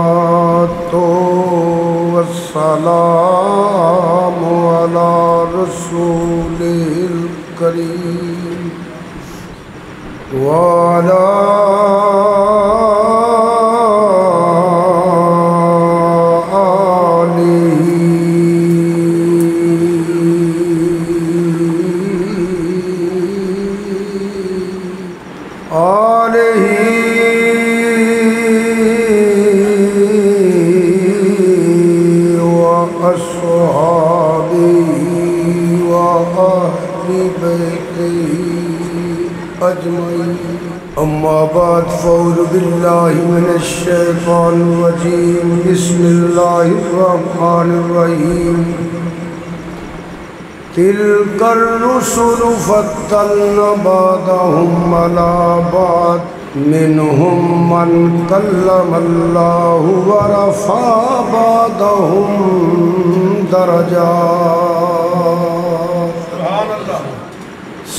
والصلاة والسلام على رسوله الكريم وعلى أما بعد فأعوذ بالله من الشيطان الرجيم بسم الله الرحمن الرحيم تلك الرسل فضلنا بعضهم على بعض منهم من كلم الله ورفع بعضهم درجات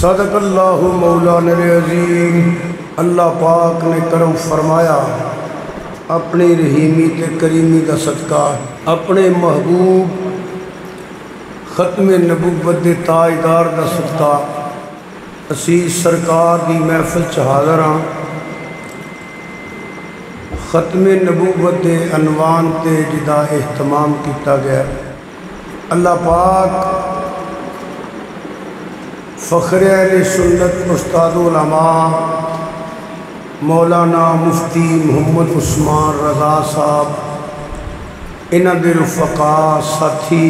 صدق اللہ مولانا العظیم۔ اللہ پاک نے کرم فرمایا اپنی رحیمی تے کریمی دا صدقہ اپنے محبوب ختم نبوت دے تاجدار دا صدقہ اسی سرکار دی محفل چ حاضر ہاں۔ ختم نبوت دے عنوان تے جدا اہتمام کیتا گیا۔ اللہ پاک فخر اہل سنت استاد علماء مولانا مفتی محمد عثمان رضا صاحب انہاں دے رفقا ساتھی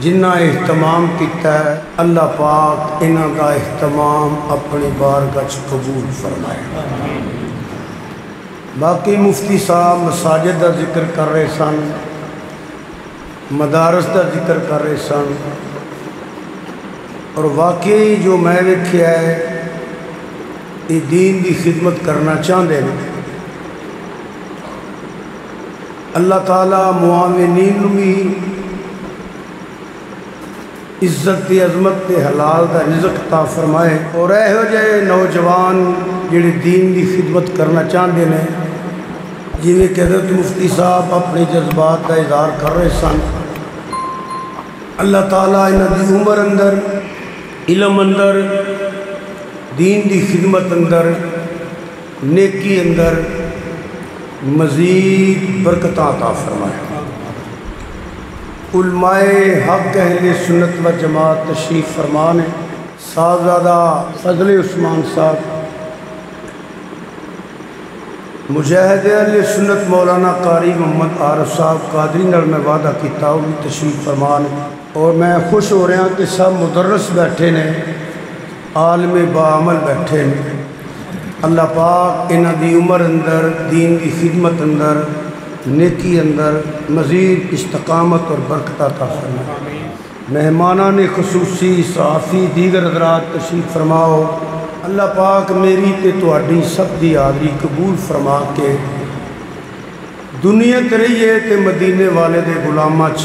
جنہ اہتمام کیتا ہے، اللہ پاک انہاں دا اہتمام اپنی بارگاہ وچ قبول فرمائے۔ باقی مفتی صاحب مساجد دا ذکر کر رہے سن، مدارس دا ذکر کر رہے سن، اور واقعی جو میں ویکھیا ہے یہ دین دی خدمت کرنا چاہتے ہیں۔ اللہ تعالیٰ معاونین بھی عزت دی عظمت تے حلال دا رزق عطا فرمائے، اور ایہو جہے نوجوان جڑے دین دی خدمت کرنا چاہتے ہیں، جویں کہ حضرت مفتی صاحب اپنے جذبات کا اظہار کر رہے سن، اللہ تعالیٰ انہاں دی عمر اندر، علم اندر، دین دی خدمت اندر، نیکی اندر مزید برکتاں عطا فرمائے۔ علماء حق اہل سنت و جماعت تشریف فرمان ہے، صاحبزادہ فضل عثمان صاحب، مجاہد اہل سنت مولانا قاری محمد عارف صاحب قادری نال میں وعدہ کیتا وہ بھی تشریف فرمان ہے، اور میں خوش ہو رہا کہ سب مدرس بیٹھے نے، عالم باعمل بیٹھے نے۔ اللہ پاک انہاں دی عمر اندر، دین دی خدمت اندر، نیکی اندر مزید استقامت اور برکت عطا فرمائے۔ مہمانان خصوصی، صحافی، دیگر حضرات تشریف فرماؤ۔ اللہ پاک میری تے تہاڈی سب دی حاضری قبول فرما کے دنیا تے رہیے تے مدینے والے دے غلاماں چ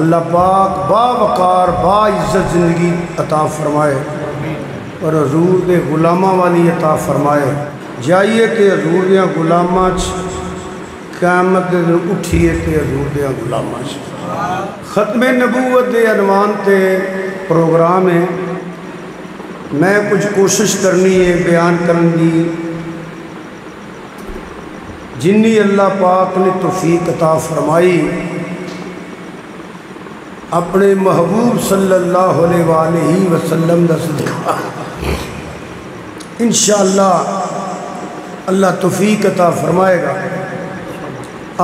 اللہ پاک با وقار با عزت زندگی عطا فرمائے، اور حضور دے غلاماں والی عطا فرمائے۔ جائیے تے حضور دے غلاماں چ قیامت دے دن اٹھیے تے حضور دے غلاماں چ۔ ختم نبوت دے عنوان تے پروگرام ہے، میں کچھ کوشش کرنی ہے بیان کرن دی، جنی اللہ پاک نے توفیق عطا فرمائی اپنے محبوب صلی اللہ علیہ وآلہ وسلم دا صدقہ انشاءاللہ اللہ توفیق عطا فرمائے گا۔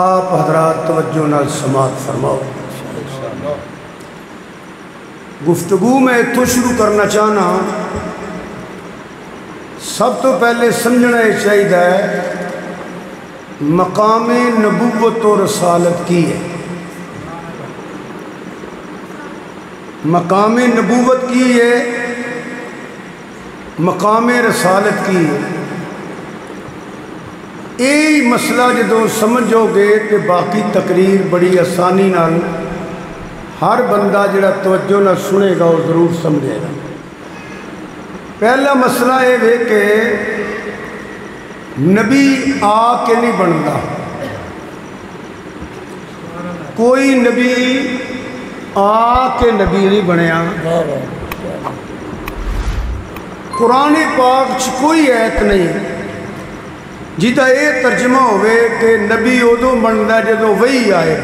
آپ حضرات توجہ نال سماعت فرماؤ۔ گفتگو میں اتوں شروع کرنا چاہنا، سب تو پہلے سمجھنا یہ چاہیے مقام نبوت و رسالت کی ہے۔ مقام نبوت کی ہے، مقام رسالت کی ہے۔ یہی مسئلہ جدو سمجھو گے کہ باقی تقریر بڑی آسانی نال ہر بندہ جڑا توجہ نہ سنے گا وہ ضرور سمجھے گا۔ پہلا مسئلہ یہ ہے کہ نبی آ کے نہیں بنتا، کوئی نبی آ کے نبی نہیں بنیا۔ قرآن پاک چ کوئی ایت نہیں جہاں یہ ترجمہ ہوئے کہ نبی ادو بنتا جدو وہی آئے،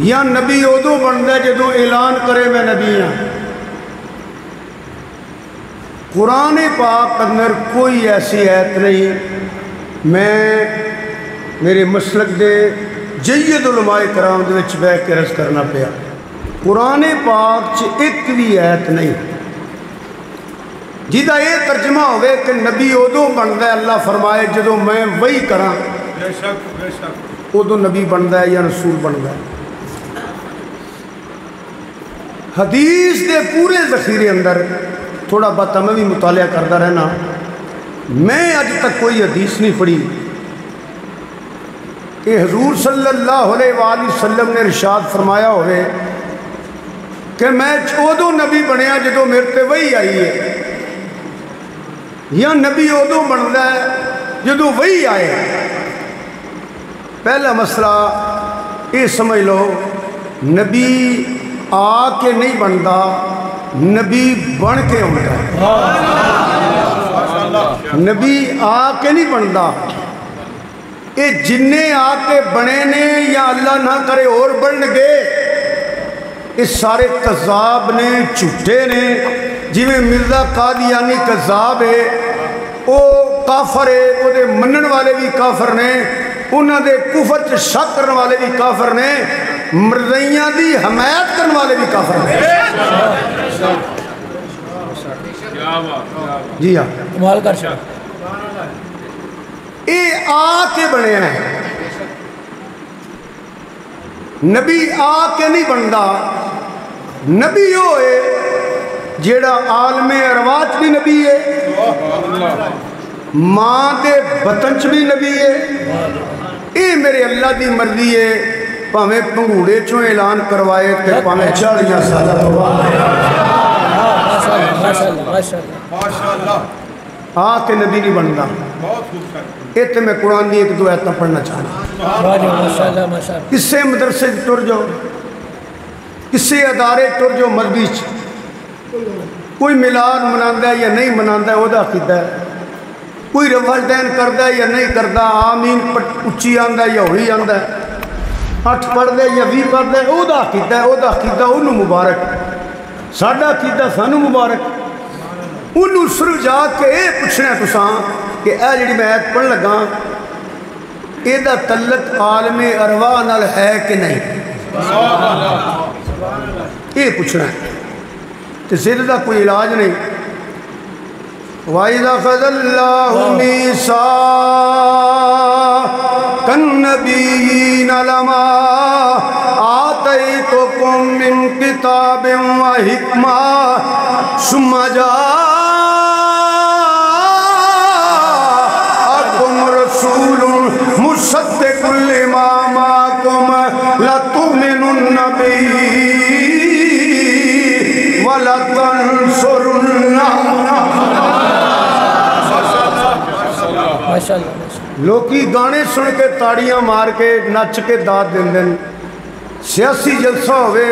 یا نبی ادو بنتا جدو اعلان کرے میں نبی ہاں۔ قرآن پاک اندر کوئی ایسی ایت نہیں۔ میں میرے مسلک دے جید علماء کرام دے وچ بیٹھ کے عرض کرنا پیا، قرآن پاک چ ایک بھی ایت نہیں جہاں یہ ترجمہ ہوئے کہ نبی ادو بنتا ہے، اللہ فرمائے جدو میں وہی کراں ادو نبی بنتا ہے یا رسول بنتا ہے۔ حدیث دے پورے ذخیرے اندر تھوڑا بہت میں بھی مطالعہ کرتا رہنا، میں اج تک کوئی حدیث نہیں پڑھی کہ حضور صلی اللہ علیہ وآلہ وسلم نے ارشاد فرمایا ہوئے کہ میں ادو نبی بنیا جدو میرے تے وہی آئی ہے، یا نبی ادو بنتا ہے جدو وہی آئے۔ پہلا مسئلہ یہ سمجھ لو، نبی آ کے نہیں بنتا، نبی بن کے ہوتا ہے۔ نبی آ کے نہیں بنتا، یہ جنہیں آ کے بنے نے یا اللہ نہ کرے اور بن گئے، یہ سارے کذاب نے، جھوٹے نے۔ جی میں مرزا قادیانی کذاب ہے، وہ کافر ہے، وہ دے منن والے بھی کافر نے، انہوں دے کفر چ شک کرنے والے بھی کافر نے، مرزائیاں دی حمایت کرنے والے بھی کافر نے۔ جی ہاں، کمال کر شاہ یہ آ کے بنے ہیں۔ نبی آ کے نہیں بنتا، نبی ہوئے جیڑا عالم ارواح بھی نبی ہے، ماں دے بطن چ بھی نبی ہے۔ یہ میرے اللہ دی مرضی ہے، پاویں پنگوڑے چوں اعلان کروائے تے پاویں 40 سالہ تو آ کے نبی نہیں بنتا۔ یہ میں قرآن دی ایک دو آیتاں پڑھنا چاہنا۔ کسے مدرسے ٹر جاؤ، کسے ادارے ٹر جاؤ مذہبی، کوئی میلاد مناتا ہے یا نہیں مناتا ہے وہ عقیدہ ہے، کوئی والدین کرتا ہے یا نہیں کرتا، آمین اچھی آندا ہے یا ہوئی آندا ہے، 8 پڑھتا ہے یا 20 پڑھتا ہے، وہ عقیدہ ہے، وہ عقیدہ انہوں مبارک، ساڈا عقیدہ سانو مبارک۔ انہوں صرف جا کے یہ پوچھنا ہے تساں کہ اے جڑی میں آیت پڑھ لگا یہ دا تعلق عالم ارواح نال ہے کہ نہیں، یہ پوچھنا ہے، تو ضد دا کوئی علاج نہیں۔ وَإِذَا أَخَذَ اللَّهُ مِيثَاقَ النَّبِيِّينَ لَمَا آتَيْتُكُم مِّن كِتَابٍ وَحِكْمَةٍ ثُمَّ جَاءَكُمْ رَسُولٌ مُصَدِّقٌ لِّمَا مَعَكُمْ لَتُؤْمِنُنَّ بِهِ وَلَتَنصُرُنَّهُ۔ لوکی گانے سن کے تاڑیاں مار کے نچ کے داد دیں دیں، سیاسی جلسہ ہوئے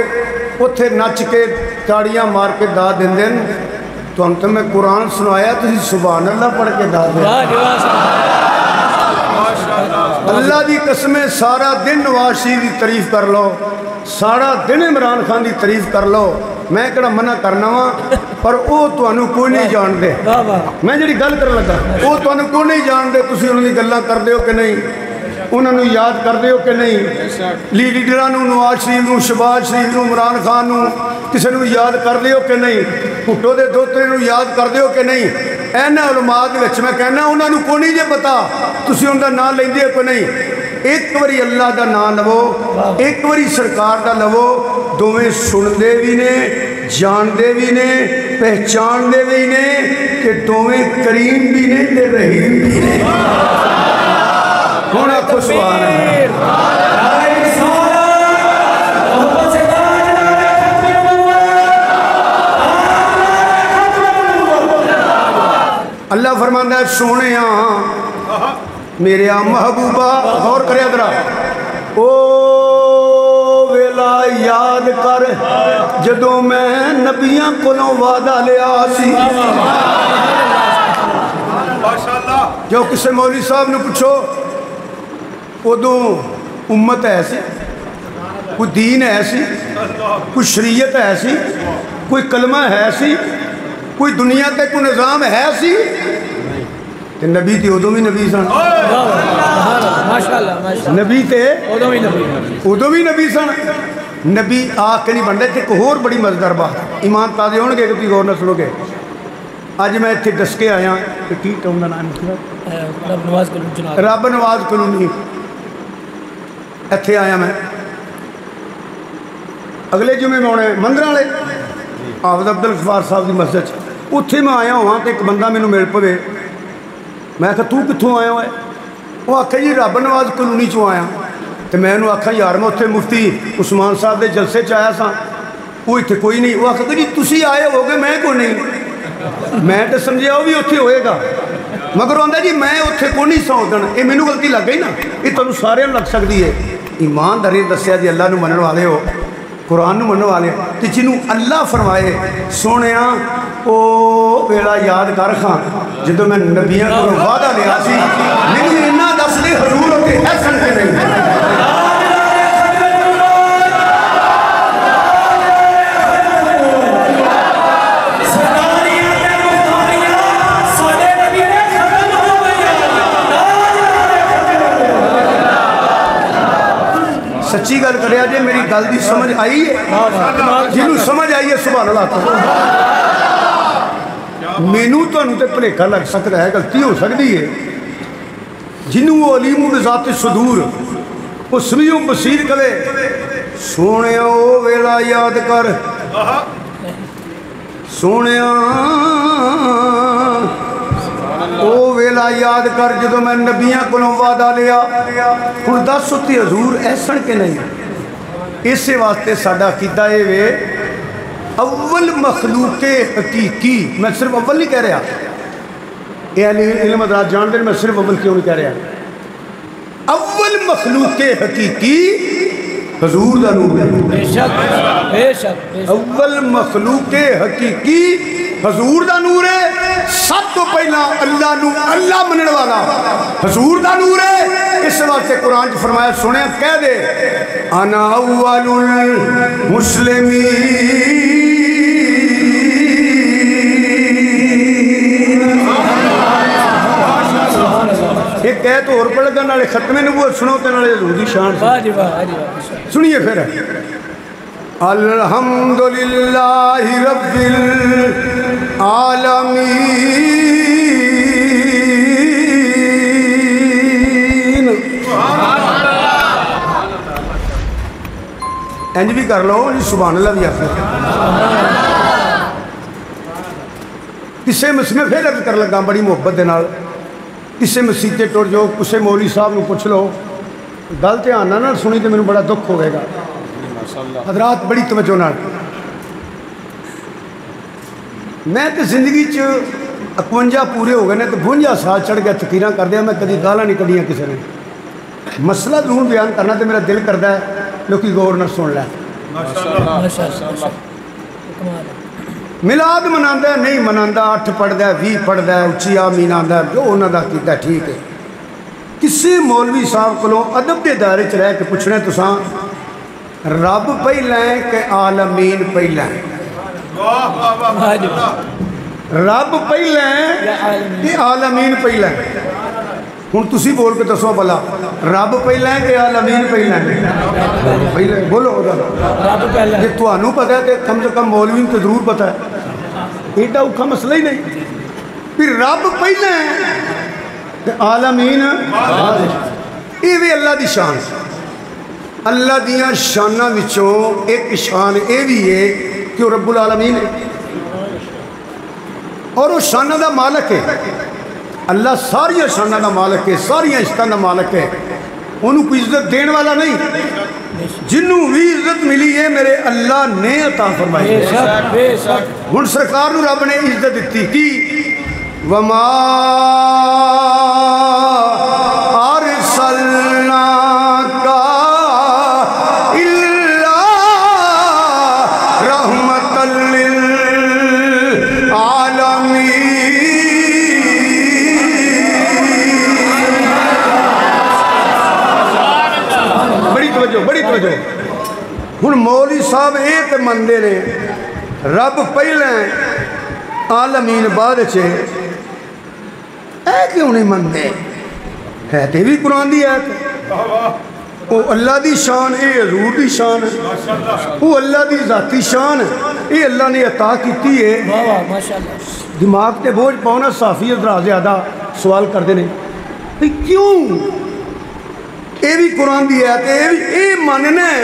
اتھے نچ کے تاڑیاں مار کے داد دیں دیں، تو ہم تو میں قرآن سنایا تو سبحان اللہ پڑھ کے داد دیں۔ اللہ دی قسمیں سارا دن نواز شریف دی تعریف کر لو، سارا دن عمران خان دی تعریف کر لو، میں کہنا منع کرنا وا، پر وہ تانوں کوئی نہیں جان دے۔ میں جڑی گل کر لگا وہ تانوں کوئی نہیں جان دے، تسی انہاں دی گلاں کر دیو کہ نہیں۔ انہوں نے یاد کر دیو کہ نہیں لیڈرانوں نواز شریف نو شہباز شریف نو عمران خان نو کسی نو یاد کر دیو کہ نہیں بھٹو دے دوترے نو یاد کر دیو کہ نہیں اینا علماء دے وچ میں کہنا انہوں نے کوئی نہیں جے پتا تسی ان دا نام لیندے کو نہیں ایک واری اللہ دا نام لو ایک واری سرکار دا لو دوویں سن دے بھی نے جان دے بھی نے پہچان دے بھی نے کہ دوویں کریم بھی نے تے رحیم بھی نے ہونا کو سبحان اللہ فرماندہ ہے سونے میرے محبوبہ غور کرے ادرا او ویلا یاد کر جدوں میں نبیاں کولوں وعدہ لیا سی جو کسے مولوی صاحب نے پوچھو ادوں امت ہے سی کوئی دین ہے سی کوئی شریعت ہے سی کوئی کلمہ ہے سی کوئی دنیا تے کوئی نظام ہے سی تے نبی تے ادوں بھی نبی سن نبی تے ادوں بھی نبی سن نبی آ کے نہیں بن رہے تھے ایک اور بڑی مزدار بات ایمان تازے ہون گے کہ تھی غور نہ سنو گے اج میں اتنے دس کے آیا کہ کی ٹاؤن کا نام رب نواز کلونی اتنے آیا میں اگلے جمعے میں آنے مندر والے حافظ عبد الغفار صاحب کی مسجد اتنے میں آیا ہوا تو ایک بندہ مینو مل پوے میں کہا تو کتوں آیا ہوا ہے وہ آخیا جی رب نواز کلونی چوں آیا تو میں انہوں آخا یار میں اتنے مفتی عثمان صاحب دے جلسے چایا سا وہ اتنے کوئی نہیں وہ آخا جی تسی آئے ہو گے میں کوئی نہیں میں تو سمجھا وہ بھی اتنے ہوئے گا مگر آتا جی میں اتنے کو نہیں سو دن یہ مینو غلطی لگ گئی نا یہ تمہیں سارے لگ سکتی ہے ایمانداری دسیا جی اللہ نو منن والے ہو قرآن نو منن والے تو جنہوں اللہ فرمائے سونے او ویلا یاد کر خان جدو میں نبیاں کو وعدہ لیا سی لیکن انہا دس لے حضور ہوتے ایسن کے نہیں سچی گل کریا جے میری گل دی سمجھ آئی ہے جنہوں سمجھ آئی ہے سبحان اللہ مینوں تو انہوں تے پلیکا لگ سکتا ہے غلطی ہو سکتی ہے جنہوں وہ علیم بذات صدور وہ سمیع بصیر کرے سونے او ویلا یاد کر سونے او ویلا یاد کر جدو میں نبیاں کو وعدہ لیا ہن دس ہوتی حضور ایسن کے نہیں اسے واسطے ساڈا عقیدہ اے وے اول مخلوق حقیقی میں صرف اول نہیں کہہ رہا یہ علم حضرات جان دیں میں صرف اول کیوں نہیں کہہ رہا اول مخلوق حقیقی حضور دا نور ہے اول مخلوق حقیقی حضور دا نور ہے سب تو پہلا اللہ نو اللہ منن والا حضور دا نور ہے اس واسطے قرآن جو فرمایا سنے کہہ دے انا اول المسلمین ایک کہہ تو اور پڑھ گا نالے ختم نبوت سنو تے نالے حضور دی شان سنیے پھر الحمدللہ رب العالمین انج بھی کر لو سبحان اللہ بھی آخر کسے مسئلے پھر عرض کر لگا بڑی محبت دے نال کسے مسیتے ٹوٹ جو کسے مولوی صاحب نو پوچھ لو گل دھیان نہ سنی تو مینوں بڑا دکھ ہوئے گا حضرات بڑی توجہ نال میں تو زندگی 51 پورے ہو گئے نے تو 52 سال چڑھ گیا تقریراں کر دیا میں کدی گالاں نہیں کڈیاں کسی نے مسئلہ ضرور بیان کرنا تو میرا دل کرتا ہے لوکی غور نہ سن لے میلاد مناندا ہے نہیں مناندا 8 پڑھدا ہے 20 پڑھدا ہے اچھی آمین آندا ہے جو انہاں دا کیتا ٹھیک ہے کسی مولوی صاحب کولوں ادب دے دائرے چ رہ کے پوچھنا تساں رب پہلا ہے کہ عالمین پہلا ہے رب پہلا ہے کہ عالمین پہلا ہے ہوں تسی بول کے دسو بلا رب پہلا ہے کہ عالمین پہلا ہے؟ پہلا ہے، بولو رب پہلا ہے۔ جی تمہیں پتہ ہے تو کم سے کم مولوی تو ضرور پتہ ہے، ایڈا اوکھا مسئلہ ہی نہیں۔ پھر رب پہلا ہے کہ عالمین یہ بھی اللہ دی شان، اللہ دیاں شاناں وچوں ایک شان یہ بھی ہے کہ وہ رب العالمین ہے اور وہ شانہ دا مالک ہے۔ اللہ ساری شانہ دا مالک ہے، ساری عزتاں دا مالک ہے، انہوں کوئی عزت دین والا نہیں، جنہوں بھی عزت ملی ہے میرے اللہ نے عطا فرمائی ہے۔ ہن سرکار نو رب نے عزت دیتی کی وما ارسلناک الا رحمۃ للعالمین۔ بڑی توجہ ہن مولوی صاحب یہ تو منتے نے رب پہلے عالمین بعد چے، اے کیوں نہیں منتے؟ ہے تے بھی قرآن دی آیت، وہ اللہ دی شان، اے حضور دی شان، وہ اللہ دی ذاتی شان، اے اللہ نے عطا کیتی ہے۔ دماغ تے بوجھ پاؤنا صحافی حضرات زیادہ سوال کرتے ہیں بھئی کیوں؟ اے بھی قرآن دی آیت ہے، اے ماننا ہے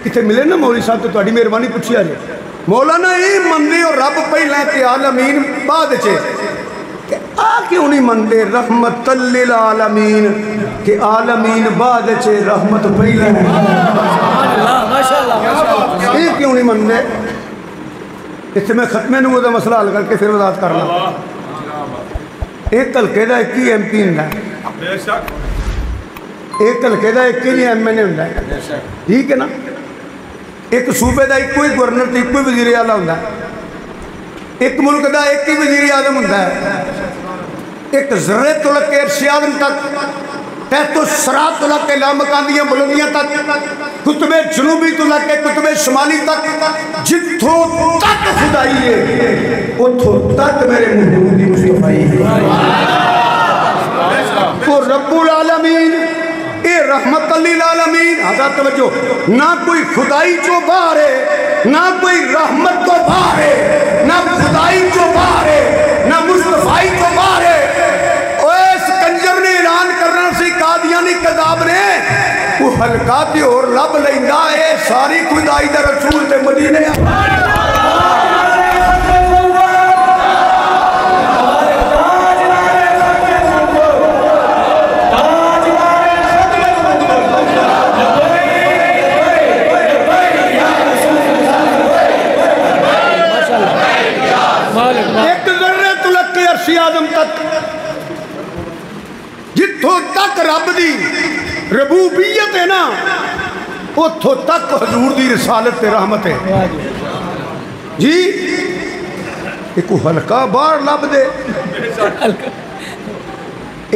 کتے ملے نا مولوی صاحب تو تہاڈی مہربانی پوچھی آجے مولانا اے مندے اور رب پہلے کہ عالمین بعد چے، کہ آ کیوں نہیں مندے رحمت للعالمین کہ عالمین بعد چے رحمت پہلے؟ اے کیوں نہیں مندے؟ اس میں ختمے نمو دا مسئلہ حل کر کے پھر وضاحت کرنا۔ ایک ہلکے دا ایک ہی ایم پی ہوندا ہے، ایک ہلکے دا ایک ہی ایم این اے ہوندا ہے، ٹھیک ہے نا؟ ایک صوبے دا ایک ہی گورنر تے ایک ہی وزیر اعلیٰ ہوندا ہے، ایک ملک دا ایک ہی وزیر اعظم ہوندا ہے، ایک ذرے تو لگ کے عرش اعظم تک، تحت الصراط تو لگ کے لامکان دیاں بلندیاں تک، قطب جنوبی تو لگ کے قطب شمالی تک، جتھوں تک خدائی ہے اتھوں تک میرے محمود مصطفی ہے۔ وہ رب العالمین اے رحمت للعالمین، حضرت توجہ، نہ کوئی خدائی چو باہر ہے، نہ کوئی رحمت تو باہر ہے، نہ خدائی چو باہر ہے، نہ مصطفی چو باہر ہے۔ اس کنجر نے اعلان کرنا سی قادیانی کذاب نے وہ حلقاتی اور لب لیندہ ہے ساری خدائی دا رسول تے مدینے۔ ایک ذرے تلک کے عرش اعظم تک، جتھوں تک رب دی ربوبیت ہے نا اتھوں تک حضور دی رسالت تے رحمت ہے جی۔ ایک حلقہ باہر لب دے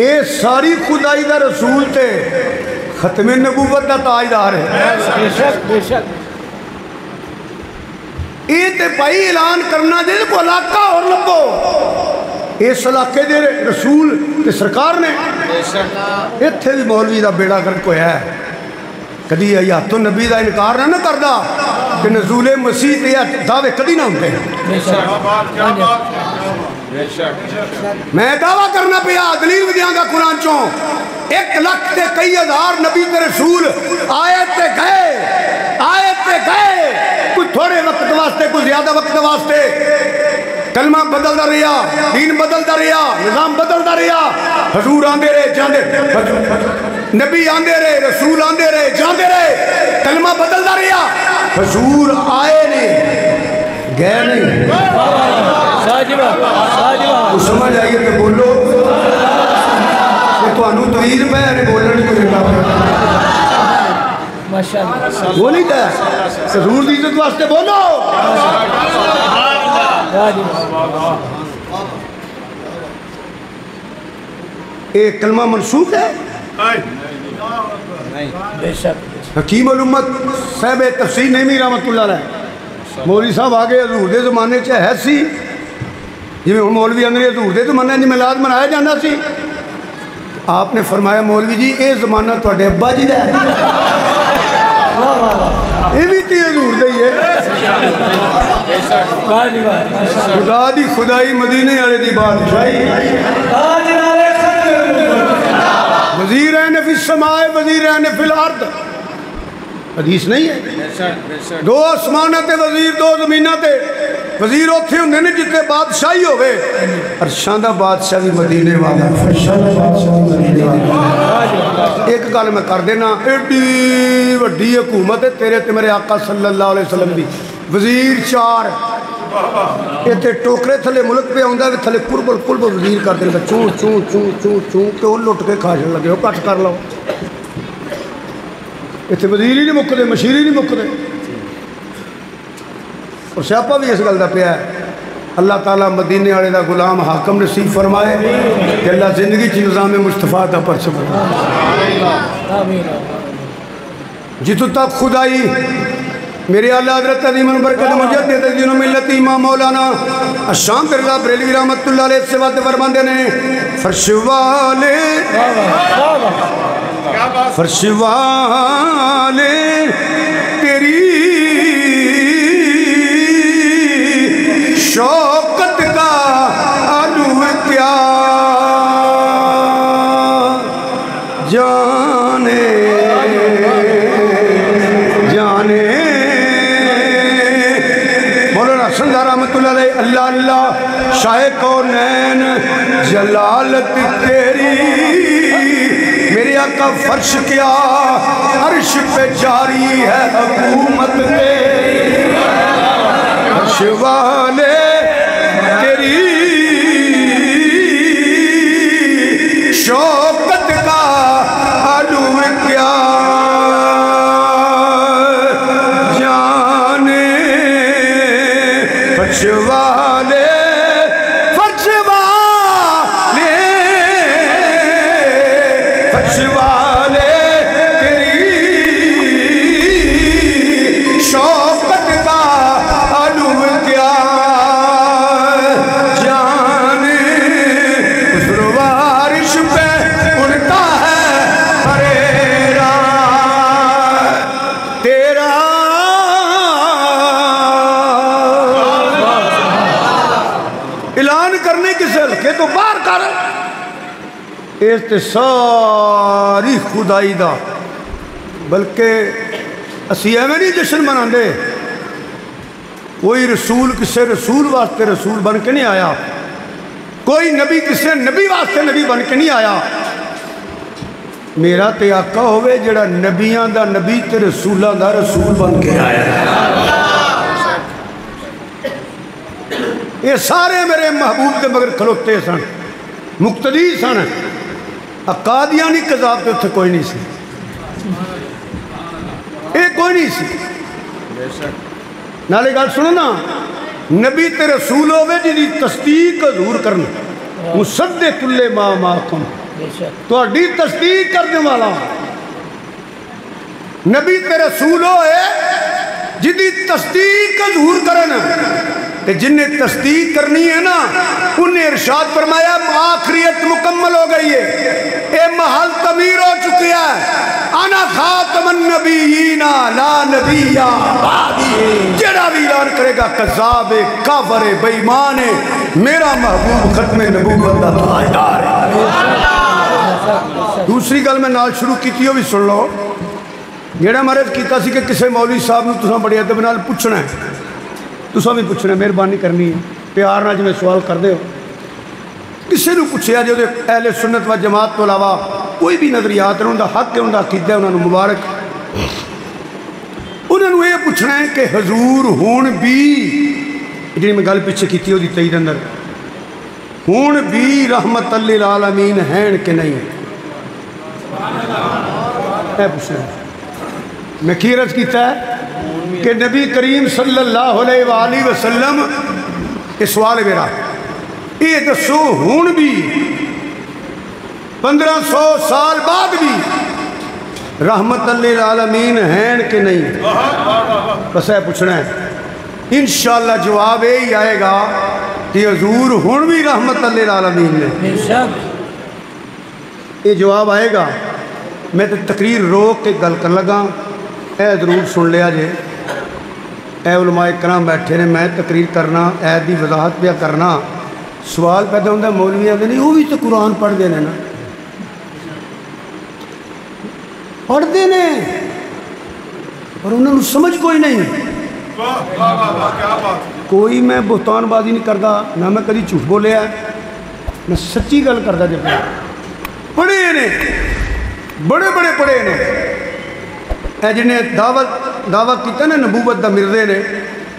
اے ساری خدائی دا رسول تے ختم نبوت دا تاجدار ہے۔ یہ تے بھائی اعلان کرنا دے کو علاقہ اور لبو اس علاقے دے رسول تے سرکار نے اتھے بھی مولوی دا بیڑا گرک ہویا ہے۔ کدی آیات النبی دا انکار نہ کردا کہ نزول مسیح تے دعوے کدی نہ ہوندے۔ میں دعویٰ کرنا پیا دلیل دیاں گا قرآن چوں 1 لاکھ تے کئی ہزار نبی تے رسول آئے تے گئے کوئی تھوڑے وقت واسطے کوئی زیادہ وقت واسطے، کلمہ بدلدا رہیا، دین بدلدا رہیا، نظام بدلدا رہیا، حضور آندے رہے جاندے، نبی آندے رہے، رسول آندے رہے جاندے رہے، کلمہ بدلدا رہیا، حضور آئے نہیں گئے نہیں۔ تو سمجھ آئیے تو بولو تو انہوں تویر پہ ہے بولنے کو دیتا بولی تھا حضور دی عزت واسطے بولو۔ ایک کلمہ منسوخ ہے؟ حکیم الامت صاحب تفسیر نعیمی رحمت اللہ علیہ مولوی صاحب آگے حضور دے زمانے چاہے ہے سی جی میں مولوی اندر حضور دے زمانے جی میلاد منایا جانا سی آپ نے فرمایا مولوی جی اے زمانہ تھوڑے ابا جی دا ہے یہ بھی تی حضور دا ہی ہے خدا دی خدائی مدینے والے دی بادشاہی وزیرین فی السماء وزیرین فی الارض حدیث نہیں ہے دو آسمانہ تے وزیر دو زمینہ تے وزیر اتھے ہوندے نے جتے بادشاہی ہوئے عرشاں دا بادشاہ بھی مدینے والا فرشاں دا بادشاہ بھی مدینے والا ایک گل میں کر دینا ایڈی وڈی حکومت ہے تیرے تے میرے آقا صلی اللہ علیہ وسلم دی وزیر چار ایتھے ٹوکرے تھلے ملک پہ آؤندا ہے تھلے قرب وزیر کر دینا چون چون چون چون چون کہ وہ لٹ کے کھاجن لگے ہو کٹ کر لو اتنے وزیر ہی نہیں مکدے مشیر ہی نہیں مکدے اور سیاپا بھی اس گل کا پیا ہے اللہ تعالیٰ مدینے والے دا غلام حاکم نصیب فرمائے کہ اللہ زندگی چ نظام مصطفیٰ کا پرچم جتوں تک خدائی میرے اعلیٰ حضرت عظیم برکت مجدد دین و ملت امام مولانا الشام رضا بریلوی رحمت اللہ علیہ سے بات فرماندے نے فرش والے فرش والے تیری شوکت کا علو کیا جانے جانے مولانا سنجھا رحمت اللہ علیہ اللہ اللہ شاہ کونین جلالت تیری میرے آقا فرش کیا عرش پہ جاری ہے حکومت تیری فرش والے تیری شوکت کا علو کیا جانے فرش والے فرش والے فرش والے تیری شوکت کا علو کیا جانے عرش پہ اڑتا ہے پریرا تیرا اعلان کرنے کس ہلکے تو باہر کر اس تے ساری خدائی دا بلکہ اسی ایویں نہیں جشن مناندے کوئی رسول کسے رسول واسطے رسول بن کے نہیں آیا کوئی نبی کسے نبی واسطے نبی بن کے نہیں آیا میرا تے آقا ہوئے جڑا نبیاں دا نبی تے رسولاں دا رسول بن کے آیا یہ سارے میرے محبوب دے مگر کھلوتے سن مقتدی سن قادیانی قذاب تے اتھے کوئی نہیں سی یہ کوئی نہیں سی نالے گل سنو نا نبی تے رسول ہوئے جی تصدیق حضور کرنا مصدق کلے ما ماکم تو اڈی تصدیق کرنے والا نبی تے رسول ہوئے جی تصدیق حضور کرنا کہ جنہیں تصدیق کرنی ہے نا انہیں ارشاد فرمایا آخریت مکمل ہو گئی ہے اے محل تعمیر ہو چکی ہے انا خاتم النبیین لا نبی بعدی جڑا بھی اعلان کرے گا کذاب ہے کافر ہے بے ایمان ہے میرا محبوب ختم نبوت دا تاجدار ہے دوسری گل میں نال شروع کیتی ہو بھی سن لو جڑا مرض کیتا سی کہ کسے مولوی صاحب نے تساں بڑے ادب نال پوچھنا ہے تساں بھی پوچھنا مہربانی کرنی ہے پیار نال جویں سوال کردے ہو کسی نے پوچھیا جو اہل سنت و جماعت تو علاوہ کوئی بھی نظریات انہوں دا حق ہے انہوں دا عقیدہ انہوں نے مبارک انہوں نے یہ پوچھنا ہے کہ حضور ہون بھی جنہیں میں گل پیچھے کیتی ہو دی تئید اندر ہون بھی رحمت للعالمین ہیں کہ نہیں اے پوچھنا ہے میں کی عرض کیتا ہے کہ نبی کریم صلی اللہ علیہ وآلہ وسلم یہ سوال ہے میرا یہ دسو ہون بھی 1500 سال بعد بھی رحمت للعالمین ہیں کہ نہیں بس ہے پوچھنا ہے انشاءاللہ جواب یہی آئے گا کہ حضور ہون بھی رحمت للعالمین نے یہ جواب آئے گا. میں تو تقریر روک کے گل کر لگا. اے ضرور سن لیا جے, اے علماء کرام بیٹھے نے, میں تقریر کرنا, ایت دی وضاحت پہ کرنا. سوال پیدا ہوتا مولوی آتے نہیں وہ بھی تو قرآن پڑھتے ہیں نا, پڑھتے ہیں پر انہوں نے سمجھ کوئی نہیں. کوئی میں بہتان بازی نہیں کرتا, نہ میں کدی جھوٹ بولیا, میں سچی گل کرتا. جب پڑھے نے, بڑے بڑے پڑھے نے, اے جنہیں دعوت کیتا نا نبوت دا مردے نے,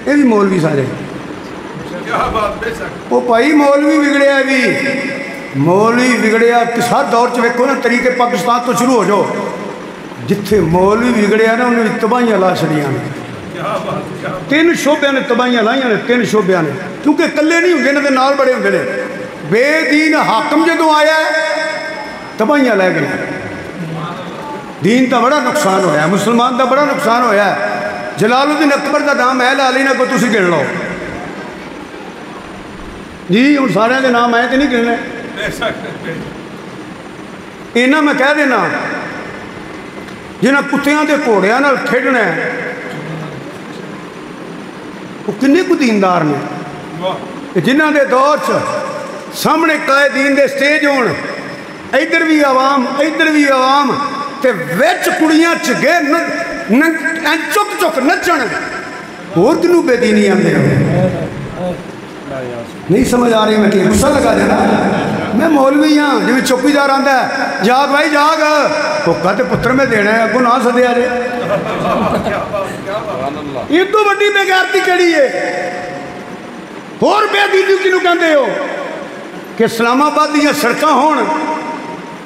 یہ بھی مولوی سارے. وہ بھائی مولوی بگڑیا بھی, مولوی بگڑیا کس ہر دور ویکھو نا, طریقے پاکستان تو شروع ہو جاؤ, جتھے مولوی بگڑیا نا انہوں نے تباہیاں لا چھڑیاں نے. 3 شعبیاں نے تباہیاں لائیاں نے, 3 شعبیاں نے, کیونکہ کلے نہیں ہوندے, انہاں دے نال بڑے ہوندے نے. بے دین حاکم جدوں آیا ہے تباہیاں لے گئے. دین دا بڑا نقصان ہویا ہے, مسلمان دا بڑا نقصان ہویا ہے. جلال الدین اکبر دا نام ہے, لا لینا کو تسی گن لو جی, ہن سارے دے نام آئے تے نہیں گننے. انہاں میں کہہ دینا جنہاں کتیاں دے گھوڑیاں نال کھیڈنا ہے وہ کنے کو دیندار نے, جنہاں دے دور سامنے قائدین دے سٹیج ہون, ادھر بھی عوام ادھر بھی عوام, تے وچ کڑیاں چگے چک چک نچن. اور کنوں بے دینی آندے نہیں سمجھ آ رہی. میں کہ غصہ لگا دینا, میں مولوی ہاں, جی چوکیدار آندا ہے جاگ بھائی جاگ, حکا تے پتر میں دینا ہے, اگوں نہ سدیا جے. یہ تو بڑی بے غیرتی کیڑی ہے. اور بے دینی کنوں کہندے ہو کہ اسلام آباد دیاں سڑکاں ہون,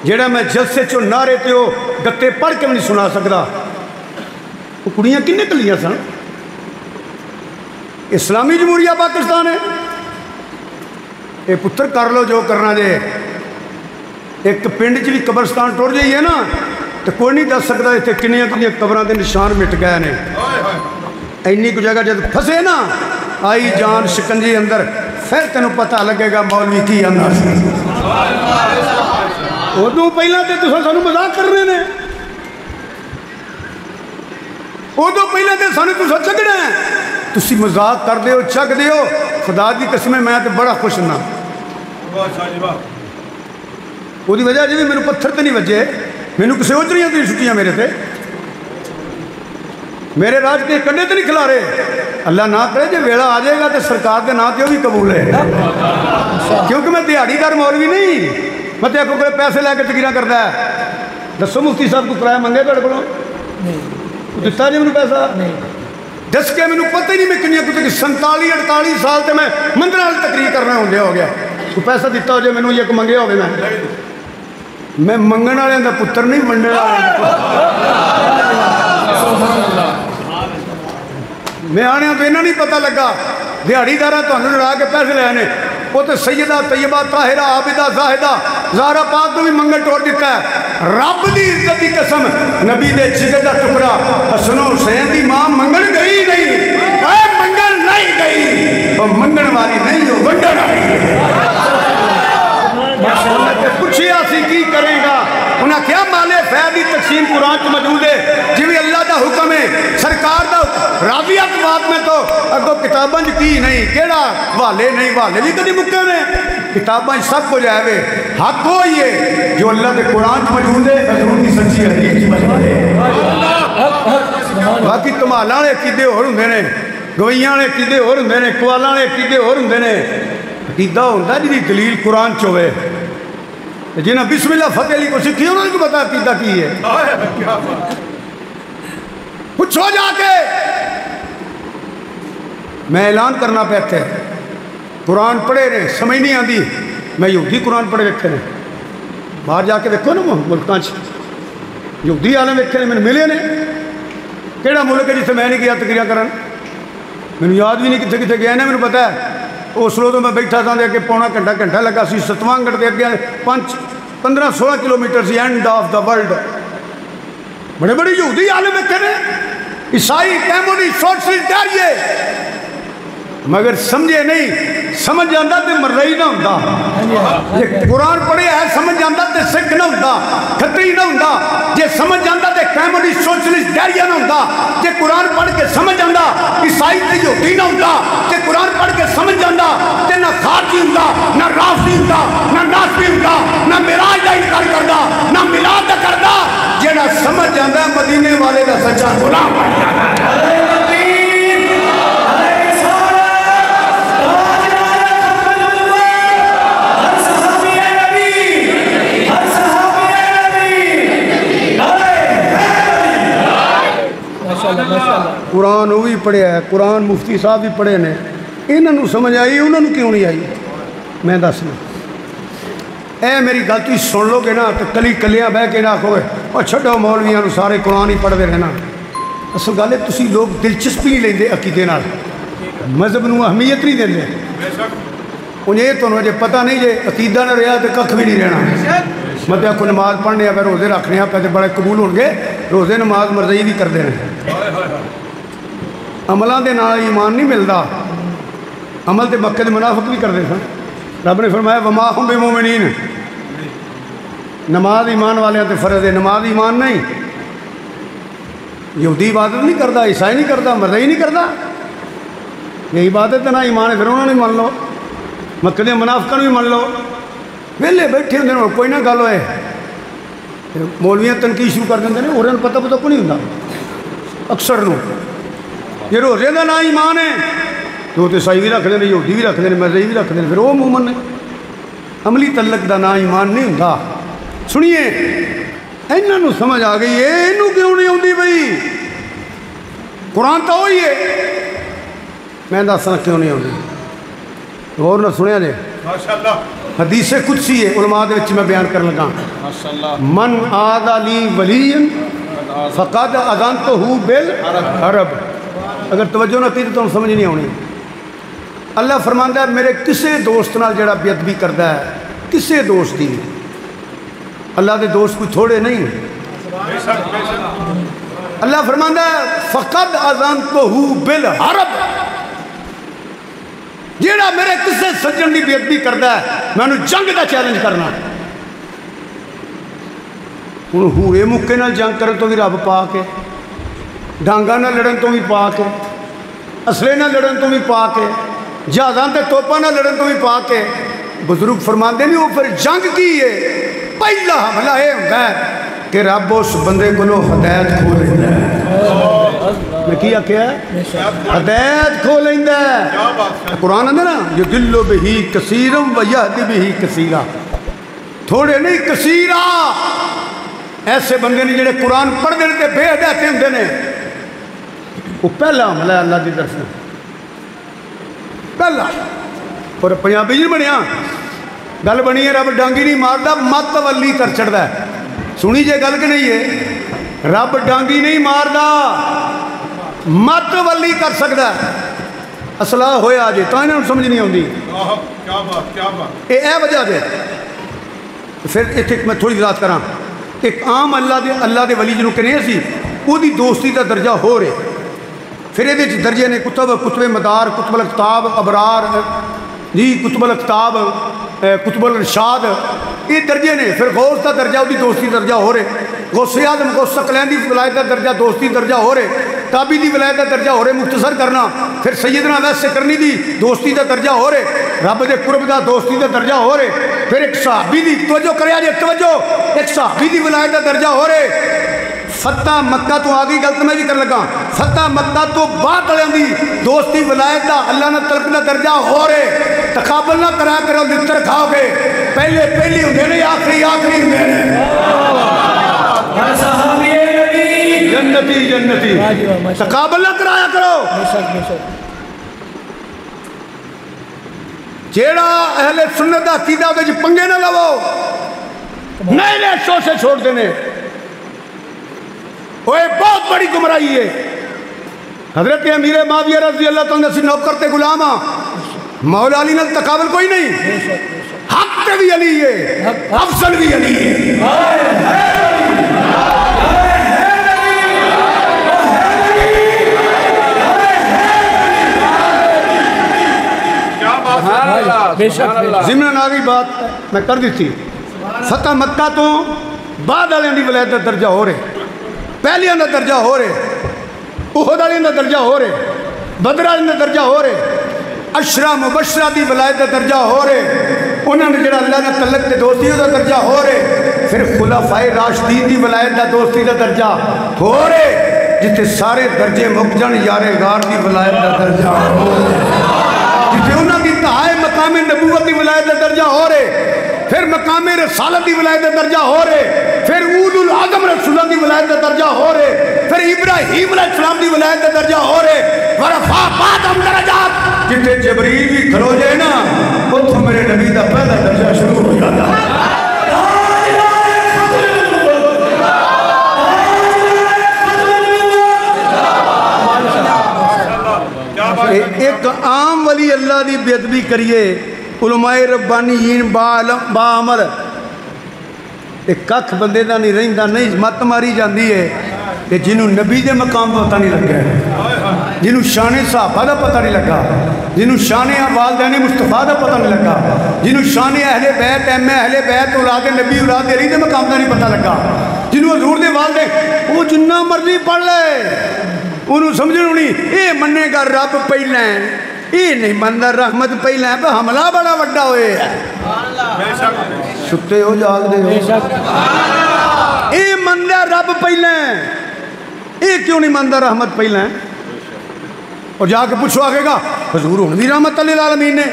جیڑا میں جلسے چو نعرے تے ہو گتے پڑھ کے نہیں سنا سکتا. وہ کڑیاں کنے کلیاں سن. اسلامی جمہوریہ پاکستان ہے, یہ پتر کر لو جو کرنا جے. ایک پنڈ چ بھی قبرستان ٹر جائیے نا تو کوئی نہیں دس سکتا اتنے کنیاں کنیاں قبراں دے نشان مٹ گئے نے. اینی کو جگہ جب پھسے نا آئی جان شکنجی اندر, پھر تینوں پتہ لگے گا مولوی کی اندر. ادو پہلے تو سانو مذاق کرنے نے, ادو پہلے تو سانو تو چگنا ہے, تسی مذاق کر دیو چگ دیو. خدا دی قسم میں تو بڑا خوش ہوں. وہ وجہ جی میرے پتھر تو نہیں وجے, مینوں کسی اوجریاں تو نہیں چھٹیاں میرے تے, میرے راج کے کنڈے تو نہیں کھلا رہے. اللہ نہ کرے جی ویلا آ جائے گا تو سرکار کے نام تے بھی قبول ہے, کیونکہ میں دیہڑی دار مولوی نہیں, میں تے کوئی پیسے لے کے تقریراں کرتا ہے. دسو مفتی صاحب کو کرایہ منگے تھوڑے کو دتا جی مجھے پیسہ دس کے مجھے پتہ ہی نہیں میں کنیاں کتے 47-48 سال تے میں مندر والی تقریر کرنا ہو گیا. کوئی پیسہ دیتا ہو جائے مینوں یہ منگیا ہوگا, میں منگن والے دا پتر نہیں منڈے والے. میں آنے تو انہوں نہیں پتہ لگا, دیہڑی دار تمہیں لڑا کے پیسے لے آنے. وہ تو سیدہ طیبہ طاہرہ عابدہ زاہدہ زہرا پاک کو بھی منگل ٹوڑ دیتا ہے. رب دی عزت دی قسم, نبی دے جگر دا ٹکڑا حسن و حسین دی ماں منگل گئی نہیں, اے منگل نہیں گئی, وہ منگل والی نہیں جو ونڈن والی. پوچھیا سی کی کرے گا, انہاں کیا مالے فیضی تقسیم قرآن کو موجود ہے جی بھی اللہ دا حکم ہے, سرکار دا راضیت بات میں تو اگو کتاباں کی نہیں, کیڑا والے نہیں, والے بھی کدی مکے نے, کتاباں سب کو جائے وے. حق ہوئی ہے جو اللہ دے قرآن کو موجود ہے, حضور کی سچی حدیث موجود ہے. باقی تمالاں والے عقیدے ہور ہوندے نے, گوئیاں والے عقیدے ہور ہوندے نے, کوالاں والے عقیدے ہور ہوندے نے. عقیدہ ہوندا جی دلیل قرآن چ ہوے, جنہیں بسم اللہ فتح علی کو سکھی انہوں نے کو پتا عقیدہ کی ہے. پوچھو جا کے, میں اعلان کرنا پہ تھے قرآن پڑھے رہے سمجھ نہیں آتی. میں یہودی قرآن پڑھے ویکھے نے, باہر جا کے ویکھو نا ملکاں یہودی عالم ویکھے نے, میں ملے نے. کہڑا ملک ہے جسے میں نہیں گیا تقریراں کرن, مینوں یاد بھی نہیں کتنے کتنے گیا نا. مینوں پتا ہے اسلو تو میں بیٹھا تھا دے کے پونا گھنٹہ لگا سی. ستوانگڑھ دے اگے 15-16 کلومیٹر سی اینڈ آف دا ورلڈ. بڑے بڑے یہودی عالم ویکھے نے, عیسائی کیمونی سوچ داریے مگر سمجھے نہیں، سمجھ جاندہ تے مرضی نہ ہوندہ، جے قرآن پڑھے ہے سمجھ جاندہ تے سکھ نہ ہوندہ، کھتری نہ ہوندہ، جے سمجھ جاندہ تے کمیونسٹ سوشلسٹ ڈیریا نہ ہوندہ، جے قرآن پڑھ کے سمجھ جاندہ عیسائی تے یہودی نہ ہوندہ، جے قرآن پڑھ کے سمجھ جاندہ تے نہ خارجی ہوندہ، نہ رافضی ہوندہ، نہ ناسبی ہوندہ، نہ معراج دا انکار کردہ، نہ میلاد دا کردہ، جیڑا سمجھ جاندہ مدینے والے دا سچا غلام بن جاندہ۔ قرآن وہ بھی پڑھے ہے، قرآن مفتی صاحب بھی پڑھے نے، انہوں سمجھ آئی، انہوں کیوں نہیں آئی؟ میں دسنا اے میری گل تھی سن لو گے نا تو کلی کلیاں بہ کے نہ آکھو گے اور چھڈو مولویاں نو سارے قرآن ہی پڑھتے رہنا۔ اصل گل ہے تسی لوگ دلچسپی نہیں لیندے عقیدے نال، مذہب نو اہمیت نہیں دیندے۔ انہیں تو مجھے پتہ نہیں جے عقیدہ نہ رہا تو ککھ بھی نہیں رہنا۔ مطلب کو نماز پڑھنے پہ روزے رکھنے پہ بڑے قبول ہو گے، روزے نماز مرضی بھی کرتے ہیں۔ عملوں کے نال ایمان نہیں ملتا، عمل تے مکے دے منافق بھی کرتے سن۔ رب نے فرمایا وما ہم بمومنین، نماز ایمان والے تے فرض ہے، نماز ایمان نہیں۔ یہودی عبادت نہیں کرتا، عیسائی نہیں کرتا، مرضی نہیں کرتا، یہ عبادت نہ ایمان ہے، پھر انہوں نے من لو، مکے دے منافقوں بھی من لو۔ ویلے بیٹھے ہوں کوئی نہ گل ہوئے، مولویاں تنقید شروع کر دیں، اور پتہ کو نہیں ہوتا اکثر نو۔ یہ روزے کا نا ایمان ہے تو عیسائی بھی رکھتے ہیں، یہودی بھی رکھتے ہیں، مرضی بھی رکھتے ہیں، پھر وہ مومن نے۔ عملی تعلق کا نا ایمان نہیں ہوتا۔ سنیے انہوں سمجھ آ گئی ہے، انہوں کیوں نہیں آتی بھائی؟ قرآن تو وہی ہے، میں دسنا کیوں نہیں آتی، غور نہ سنیا جائے۔ حدیث قدسی ہے، علماء دے وچ میں بیان کرنے لگا، من آذا لی ولی فقد اذنتہ بالحرب۔ اگر توجہ نہ کی تو سمجھ نہیں آنی۔ اللہ فرماندا ہے میرے کسے دوست نال جڑا بے ادبی کردا ہے، کسے دوست دی، اللہ دے دوست کوئی تھوڑے نہیں۔ اللہ فرماندا ہے فقد اذنتہ بالحرب، جیڑا میرے کسے سجن دی بے ادبی کردا ہے میں انہوں جنگ دا چیلنج کرنا۔ انہوں ہورے مکے نال جنگ کرن تو بھی رب پا کے، ڈانگاں نہ لڑن تو بھی پا کے، اسلحے نہ لڑن تو بھی پا کے، جہازاں تے توپاں نہ لڑن تو بھی پا کے۔ بزرگ فرماندے نہیں وہ پھر جنگ کی ہے، پہلا حملہ یہ ہوتا ہے کہ رب اس بندے کو ہدایت کھو لیتا ہے۔ میں کیا ہے ہدایت کھو لیتا ہے۔ قرآن اندر نا یضل بہ کثیرا ویہدی بہ کثیرا، تھوڑے نہیں کثیرا۔ ایسے بندے نے جڑے قرآن پڑھ دے تے بے ہدایت ہوندے نے، وہ پہلا حملہ ہے اللہ کی طرف سے، پہلا۔ اور پنجابی نہیں بنیا گل بنی ہے رب ڈانگی نہیں ماردا، مت ولی کر چڑھتا ہے۔ سنی جے گل کہ نہیں ہے، رب ڈانگی نہیں ماردا، مت ولی کر سکتا ہے۔ اصلاح ہویا جے تو انہوں سمجھ نہیں آتی، یہ وجہ جے۔ پھر اتنے میں تھوڑی وضاحت کراں، ایک عام اللہ دے ولی جنہوں کہنے سی وہ دی دوستی دا درجہ ہو رہے، پھر یہ درجے نے کتب مدار، کتب الاقطاب، ابرار جی، کتب الاقطاب، کتب الارشاد، یہ درجے نے۔ پھر غوث کا درجہ وہ دوستی درجہ ہو رہے، غوث اعظم غوث ثقلین دی ولایت کا درجہ دوستی درجہ ہو رہے، تابعی دی ولایت کا درجہ ہو رہے، مختصر کرنا۔ پھر سیدنا اویس سکرنی دی دوستی کا درجہ ہو رہے، رب دے قرب دا دوستی کا درجہ ہو رہے۔ پھر ایک صحابی دی توجہ کریا جے، توجہ، ایک صحابی دی ولایت کا درجہ ہو رہے۔ فتح مکہ تو آگئی غلط میں بھی کر لگا، فتح مکہ تو بات لیں دی دوستی ولایت دا اللہ نے طرف دا درجہ ہو رہے۔ تقابل نہ کرا کرو، لتر کھاؤ گے، پہلے پہلی ہوندے نے، آخری آخری ہوندے نے۔ جنتی جنتی، تقابل نہ کرایا کرو۔ جیڑا اہل سنت دا عقیدہ دے پنگے نہ لو، نئے نئے شوشے چھوڑ دینے، وہ بہت بڑی گمراہی ہے۔ حضرت امیر معاویہ رضی اللہ تعالیٰ سے نوکر تے غلام، مولا علی نال تقابل کوئی نہیں، حق تے بھی علی ہے، افضل بھی علی ہے۔ ضمن آ گئی بات میں کر دی تھی فتح مکہ تو بعد والوں کی ولایت کا درجہ ہو رہے پہلیاں کا درجہ ہو رہے احد والوں کا درجہ ہو رہے بدر والوں کا درجہ ہو رہے اشرا مبشرہ دی ولایت کا درجہ ہو رہے انہوں نے جڑا اللہ نے تعلق کے دوستی کا درجہ ہو رہے پھر خلفائے راشدین دی ولایت کا دوستی کا درجہ ہو رہے جتے سارے درجے مک جان یارے غار دی ولایت کا درجہ ہو رہے جتے انہوں کی انتہائے مقام نبوت دی ولایت کا درجہ ہو رہے پھر مقام رسالت دی ولایت کا درجہ ہو رہے پھر اولو العظم رسولہ دی ولایت کا درجہ ہو رہے پھر ابراہیم علیہ السلام دی ولایت کا درجہ ہو رہے ورفع بعضهم درجات جتے جبریل بھی کھلو جائے نا اتھو میرے نبی دا پہلا درجہ شروع ہو جاتا ایک عام ولی اللہ دی بے ادبی کریے علماء ربانیین با عمل ایک ککھ بندے دا نہیں رہندا نہیں مت ماری جاندی ہے کہ جنہوں نبی دے مقام پتہ نہیں لگا جنہوں شان صحابہ دا پتہ نہیں لگا جنہوں شان والدین مصطفیٰ دا پتہ نہیں لگا جنہوں شان اہل بیت اہل بیت اولاد نبی اولاد علی دے مقام دا نہیں پتہ لگا جنہوں حضور دے والدین وہ جنہ مرضی پڑھ لے انہوں سمجھنوں نہیں اے مننے گا رب پہلے اے نہیں مندہ رحمت پہلے پہ حملہ بڑا وڈا ہوئے ہے ستے ہو جاگ دے ہو اے مندہ رب پہلے اے کیوں نہیں مندہ رحمت پہلے اور جا کے پوچھو آگے گا حضور انہی رحمت اللہ العالمین نے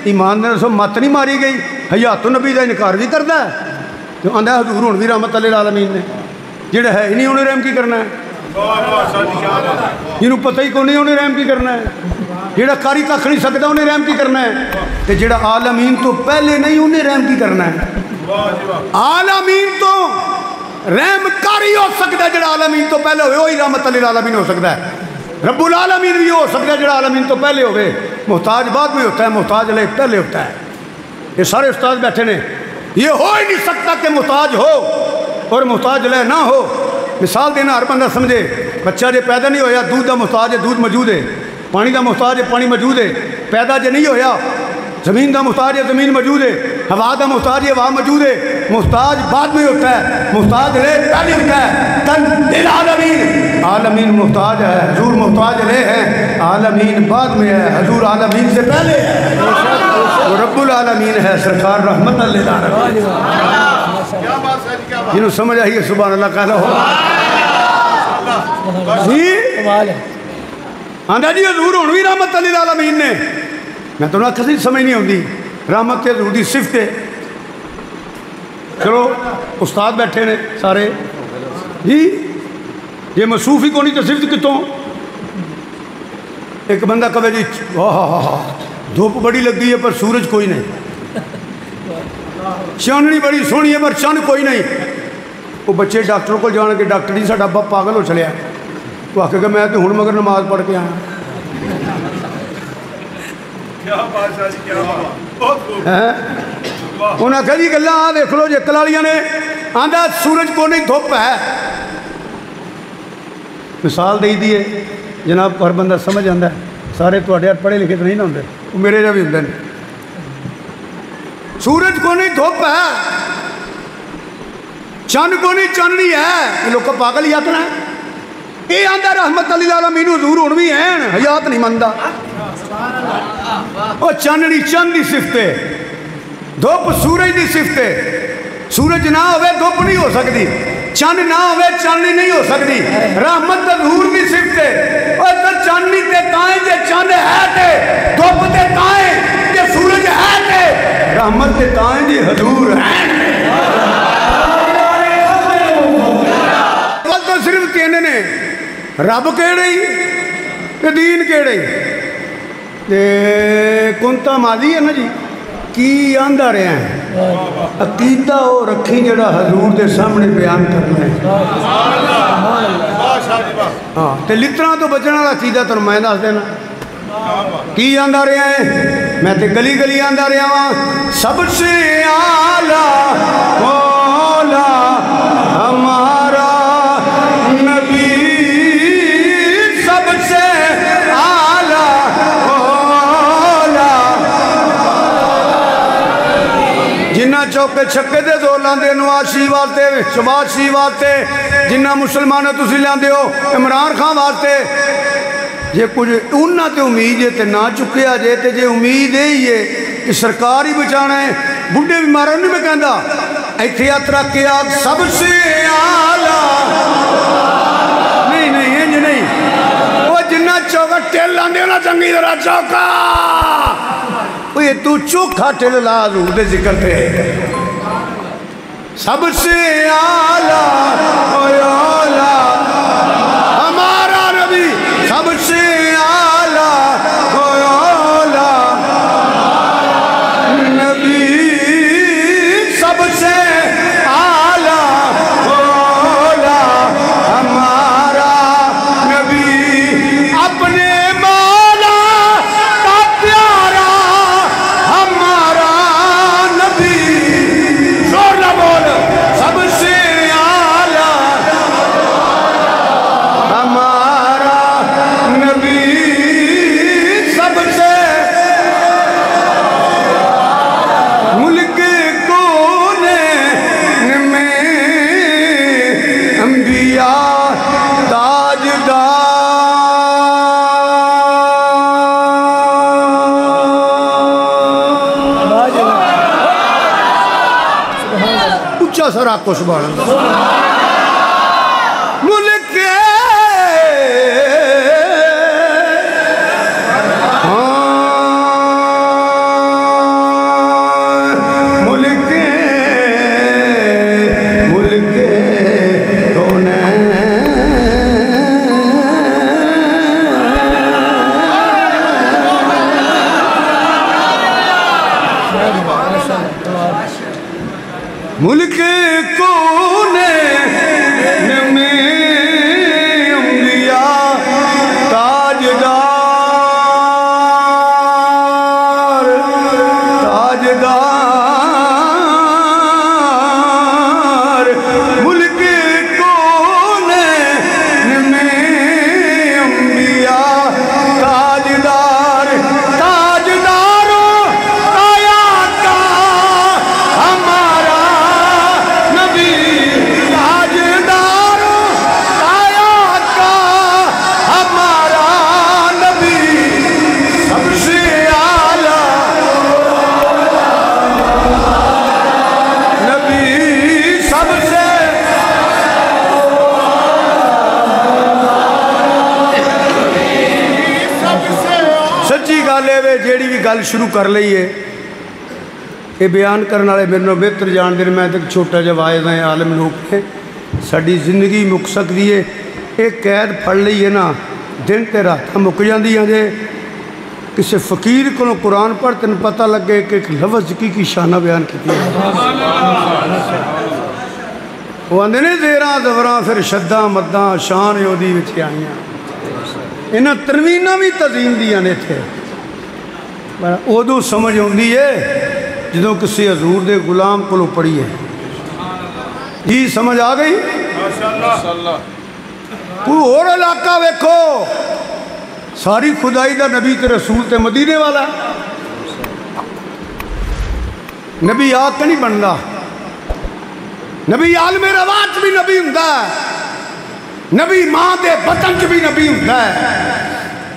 ایمان نے رسول مت نہیں ماری گئی حیات و نبی دا انکار بھی کردہ ہے کیوں آندہ ہے حضور انہی رحمت اللہ العالمین نے جڑا ہے انہی انہیں رحم کی کرنا ہے جنہوں پتہ ہی کو نہیں انہیں رحم کی کرنا ہے جڑا کاری کھ نہیں سکتا انہیں رحم کی کرنا ہے کہ جڑا عالمین تو پہلے نہیں انہیں رحم کی کرنا ہے عالمین تو رحم کاری ہو سکتا ہے جڑا عالمین تو پہلے ہوئے وہی رحمت للعالمین ہو سکتا ہے رب العالمین بھی ہو سکتا ہے جڑا عالمین تو پہلے ہوئے محتاج بعد میں ہوتا ہے محتاج علیہ پہلے ہوتا ہے یہ سارے استاد بیٹھے نے یہ ہو ہی نہیں سکتا کہ محتاج ہو اور محتاج علیہ نہ ہو مثال دینا ہر بندہ سمجھے بچہ جے پیدا نہیں ہویا دودھ دا محتاج ہے دودھ موجود ہے پانی دا محتاج ہے پانی موجود ہے پیدا جے نہیں ہویا زمین دا محتاج ہے زمین موجود ہے ہوا دا محتاج ہے ہوا موجود ہے محتاج بعد میں ہوتا ہے محتاج رہے پہلے ہوتا ہے تن للعالمین عالمین محتاج ہے حضور محتاج رہے ہیں عالمین بعد میں ہے حضور عالمین سے پہلے ہے وہ رب العالمین ہے سرکار رحمت للعالمین جنہوں سمجھ آئیے سبحان اللہ کہنا ہو جی آندھا جی حضور انہی رحمت للعالمین نے میں تو نہ کسی سمجھ نہیں ہوندی رحمت حضور دی صفت ہے چلو استاد بیٹھے نے سارے جی یہ مصروف ہی کو نہیں تو صفت کتوں ایک بندہ کہے جی دھوپ بڑی لگ گئی ہے پر سورج کوئی نہیں چاننی بڑی سونی ہے پر چند کوئی نہیں وہ بچے ڈاکٹر کو جان کے ڈاکٹر جی ساڈا ابا پاگل ہو چلیا وہ آکھے کہ میں تو ہن مگر نماز پڑھ کے آیا انہاں کہا جی گلا آ دیکھ لو جی کلالیاں نے آندھا سورج کو نہیں دھوپ ہے مثال دے دیئے جناب ہر بندہ سمجھ آندہ ہے سارے تواڈے پڑھے لکھے تو نہیں نہ ہوندے وہ میرے جا بھی ہوندے نے سورج کو نہیں دھوپ ہے چند کو نہیں چاننی ہے یہ لوگ کو پاگل ہی آتنا ہے یہ آندہ رحمت للعالمین حضور ہن بھی ہیں حیات نہیں مندہ وہ چاننی چند دی صفت ہے دھوپ سورج دی صفت ہے سورج نہ ہوئے دھوپ نہیں ہو سکتی چند نہ ہوئے چاننی نہیں ہو سکتی رحمت حضور دی صفت ہے اور تو چاننی تے تائیں جے چند ہے تے دھوپ تے تائیں جے سورج ہے تے رحمت تے تائیں جے حضور ہیں تو صرف کہنے نے رب کہڑی کہ دین کہڑی کنتا ماضی ہے نا جی کی آندہ رہے ہیں عقیدہ ہو رکھی جڑا حضور دے سامنے بیان کرنا ہے ہاں تے لترا تو بچنا عقیدہ تو میں دس دینا کی آندہ رہے ہیں میں تے گلی گلی آندہ رہا ہوں سب سے اعلیٰ مولا ہمارا نبی سب سے اعلیٰ مولا چوکے چھکے دے زور لاندے نواز شریف واسطے شہباز شریف واسطے جنہ مسلمانوں تسی لاندے ہو عمران خان واسطے جے کچھ انہاں تے امید ہے تے نہ چکیا جے تے جے امید ہی ہے کہ سرکار ہی بچانا ہے بڈھے بھی مارا نہیں میں کہندا ایتھے اترا کے آگ سب سے آلہ نہیں نہیں انج نہیں وہ جنہ چوکا ٹیل لاندے ہونا چنگی طرح چوکا وہ یہ تو چوکھا ٹیل لا حضور دے ذکر پہ سب سے آلہ اولا ہمارا نبی سب سے آلہ اولا نبی سب سے آلہ اولا ہمارا نبی اپنے مولا کا پیارا ہمارا نبی زور نہ بول سب سے آلہ ہمارا نبی سب سے ملک کونے میں انبیاء تاجدار اچھا سر آپ کو سبحان اللہ ملک ملک ملک کونے ملک کونے میں انبیاء تاجدار ملک کونے میں انبیاء تاجدار تاجداروں آیات کا ہمارا نبی تاجداروں آیات کا ہمارا نبی سب سے اعلیٰ نبی سب سے سچی گل ہے جیڑی بھی گل شروع کر لئیے یہ بیان کرنے والے میرے بہتر جان دن میں تک چھوٹا جب واعظ ہیں عالم لوگ ہیں ساری زندگی مک سکتی ہے ایک قید پڑھ لئیے نا دن تے رات مک جاندی ہیں جے کسی فقیر کو قرآن پڑھ تن پتہ لگے کہ ایک لفظ کی شانہ بیان کی ہے وہ آندے نے زیراں زبراں پھر شداں مداں شان یودی وچ آئیاں انہاں تنوینہ بھی تزیم دیاں نے تھے ادو سمجھ ہوندی ہے جدوں کسی حضور دے غلام کو پڑھی ہے جی سمجھ آ گئی کوئی اور علاقہ ویکھو ساری خدائی دا نبی تے رسول تے مدینے والا نبی آگ نہیں بننا نبی عالم رواج بھی نبی ہوندا ہے نبی ماں دے بطن چ بھی نبی ہوندا ہے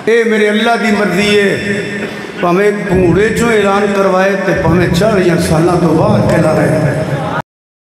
اے میرے اللہ دی مرضی ہے پہمیں بھوڑے جو اعلان کروائے تے پہمیں 40 سالہ تو بعد کہلا رہے